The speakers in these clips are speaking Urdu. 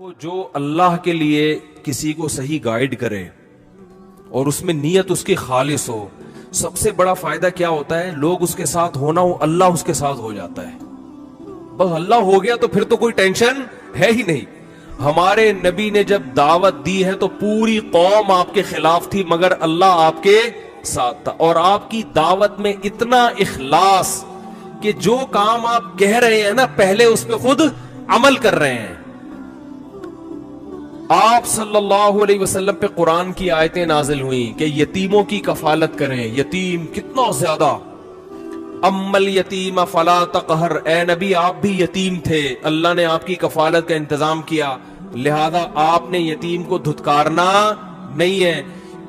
وہ جو اللہ کے لیے کسی کو صحیح گائیڈ کرے اور اس میں نیت اس کی خالص ہو، سب سے بڑا فائدہ کیا ہوتا ہے؟ لوگ اس کے ساتھ ہونا ہو، اللہ اس کے ساتھ ہو جاتا ہے۔ بس اللہ ہو گیا تو پھر تو کوئی ٹینشن ہے ہی نہیں۔ ہمارے نبی نے جب دعوت دی ہے تو پوری قوم آپ کے خلاف تھی، مگر اللہ آپ کے ساتھ تھا، اور آپ کی دعوت میں اتنا اخلاص کہ جو کام آپ کہہ رہے ہیں نا، پہلے اس پہ خود عمل کر رہے ہیں۔ آپ صلی اللہ علیہ وسلم پہ قرآن کی آیتیں نازل ہوئیں کہ یتیموں کی کفالت کریں۔ یتیم کتنا زیادہ، امل یتیم فلا تقہر، اے نبی آپ بھی یتیم تھے، اللہ نے آپ کی کفالت کا انتظام کیا، لہذا آپ نے یتیم کو دھتکارنا نہیں ہے۔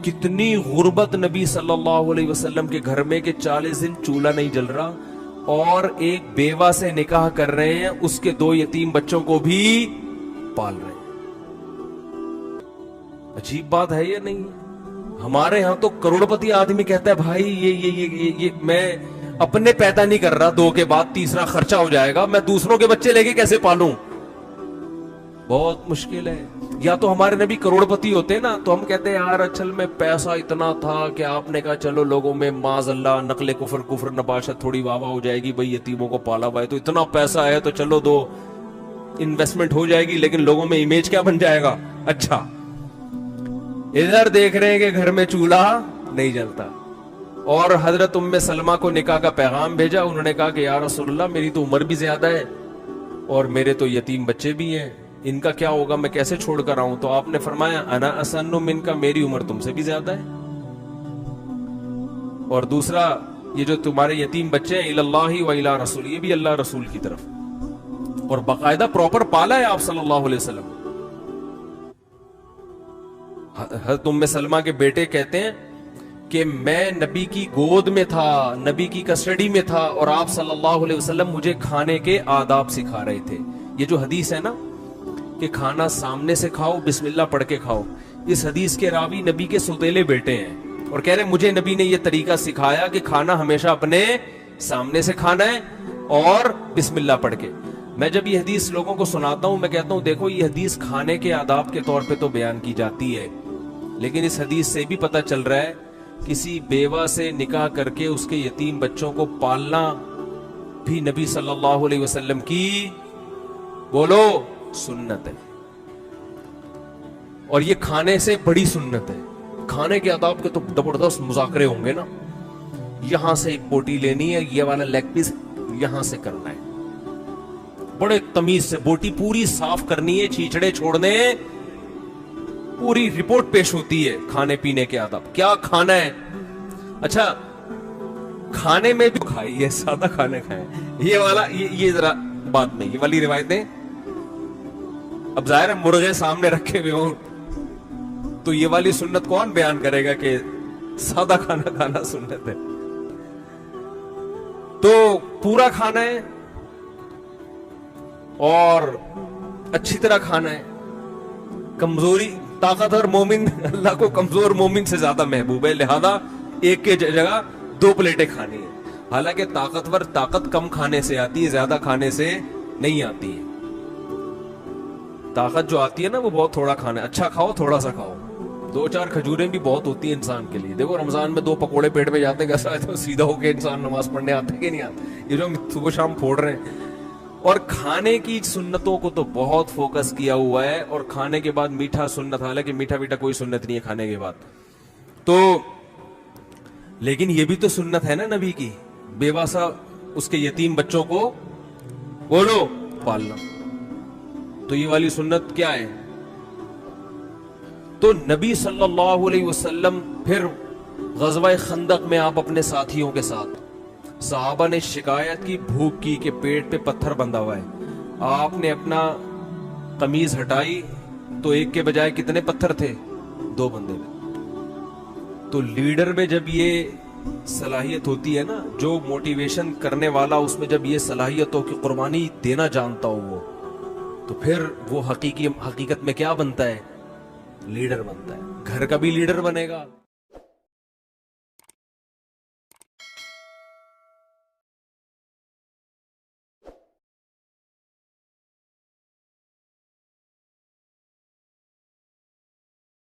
کتنی غربت نبی صلی اللہ علیہ وسلم کے گھر میں کہ 40 دن چولہا نہیں جل رہا، اور ایک بیوہ سے نکاح کر رہے ہیں، اس کے 2 یتیم بچوں کو بھی پال رہے ہیں۔ عجیب بات ہے یا نہیں؟ ہمارے ہاں تو کروڑپتی آدمی کہتا ہے بھائی یہ میں اپنے پیدا نہیں کر رہا، 2 کے بعد تیسرا خرچہ ہو جائے گا، میں دوسروں کے بچے لے کے کیسے پالوں؟ بہت مشکل ہے۔ یا تو ہمارے نبی کروڑپتی ہوتے نا تو ہم کہتے ہیں یار اچھل میں پیسہ اتنا تھا کہ آپ نے کہا چلو لوگوں میں معاذ اللہ نقل کفر نباشت تھوڑی واہ ہو جائے گی، بھائی یتیموں کو پالا بھائی تو اتنا پیسہ ہے تو چلو 2 انویسٹمنٹ ہو جائے گی، لیکن لوگوں میں امیج کیا بن جائے گا؟ اچھا ادھر دیکھ رہے ہیں کہ گھر میں چولہا نہیں جلتا، اور حضرت ام سلمہ کو نکاح کا پیغام بھیجا، انہوں نے کہا کہ یا رسول اللہ میری تو عمر بھی زیادہ ہے اور میرے تو یتیم بچے بھی ہیں، ان کا کیا ہوگا، میں کیسے چھوڑ کر آؤں؟ تو آپ نے فرمایا انا اسن منک، میری عمر تم سے بھی زیادہ ہے، اور دوسرا یہ جو تمہارے یتیم بچے ہیں اللہ و الی رسول، یہ بھی اللہ رسول کی طرف، اور باقاعدہ پراپر پالا ہے آپ صلی اللہ علیہ وسلم۔ حضرت ام سلمہ کے بیٹے کہتے ہیں کہ میں نبی کی گود میں تھا، نبی کی کسٹڈی میں تھا، اور آپ صلی اللہ علیہ وسلم مجھے کھانے کے آداب سکھا رہے تھے۔ یہ جو حدیث ہے نا کہ کھانا سامنے سے کھاؤ، بسم اللہ پڑھ کے کھاؤ، اس حدیث کے راوی نبی کے سوتیلے بیٹے ہیں، اور کہہ رہے مجھے نبی نے یہ طریقہ سکھایا کہ کھانا ہمیشہ اپنے سامنے سے کھانا ہے اور بسم اللہ پڑھ کے۔ میں جب یہ حدیث لوگوں کو سناتا ہوں میں کہتا ہوں دیکھو یہ حدیث کھانے کے آداب کے طور پہ تو بیان کی جاتی ہے، لیکن اس حدیث سے بھی پتہ چل رہا ہے کسی بیوہ سے نکاح کر کے اس کے یتیم بچوں کو پالنا بھی نبی صلی اللہ علیہ وسلم کی بولو سنت ہے، اور یہ کھانے سے بڑی سنت ہے۔ کھانے کے آداب کے تو زبردست مذاکرے ہوں گے نا، یہاں سے ایک بوٹی لینی ہے، یہ والا لیگ پیس یہاں سے کرنا ہے، بڑے تمیز سے بوٹی پوری صاف کرنی ہے، چھیچڑے چھوڑنے، پوری رپورٹ پیش ہوتی ہے کھانے پینے کے آداب، کیا کھانا ہے۔ اچھا کھانے میں بھی کھائیے، سادہ کھانے کھائیں، یہ والا یہ ذرا بات نہیں، یہ والی روایتیں اب ظاہر ہے مرغے سامنے رکھے ہوئے ہوں تو یہ والی سنت کون بیان کرے گا کہ سادہ کھانا کھانا سنت ہے؟ تو پورا کھانا ہے اور اچھی طرح کھانا ہے۔ کمزوری طاقتور مومن اللہ کو کمزور مومن سے زیادہ محبوب ہے، لہذا ایک کے جگہ 2 پلیٹیں کھانی ہے، حالانکہ طاقتور طاقت کم کھانے سے آتی ہے، زیادہ کھانے سے نہیں آتی ہے۔ طاقت جو آتی ہے نا وہ بہت تھوڑا کھانا ہے، اچھا کھاؤ تھوڑا سا کھاؤ، 2-4 کھجوریں بھی بہت ہوتی ہیں انسان کے لیے۔ دیکھو رمضان میں 2 پکوڑے پیٹ میں جاتے ہیں کیسا ہے، تو سیدھا ہو کے انسان نماز پڑھنے آتے کہ نہیں آتے، یہ جو ہم صبح شام پھوڑ رہے ہیں۔ اور کھانے کی سنتوں کو تو بہت فوکس کیا ہوا ہے، اور کھانے کے بعد میٹھا سنت، حالانکہ میٹھا بیٹا کوئی سنت نہیں ہے کھانے کے بعد تو، لیکن یہ بھی تو سنت ہے نا نبی کی، بیوہ سا اس کے یتیم بچوں کو بولو پالنا، تو یہ والی سنت کیا ہے؟ تو نبی صلی اللہ علیہ وسلم پھر غزوہ خندق میں آپ اپنے ساتھیوں کے ساتھ، صحابہ نے شکایت کی بھوک کی کہ پیٹ پہ پتھر بندھا ہوا ہے، آپ نے اپنا قمیض ہٹائی تو ایک کے بجائے کتنے پتھر تھے؟ 2 بندے میں۔ تو لیڈر میں جب یہ صلاحیت ہوتی ہے نا، جو موٹیویشن کرنے والا اس میں جب یہ صلاحیت ہو کہ قربانی دینا جانتا ہو وہ، تو پھر وہ حقیقت میں کیا بنتا ہے؟ لیڈر بنتا ہے، گھر کا بھی لیڈر بنے گا۔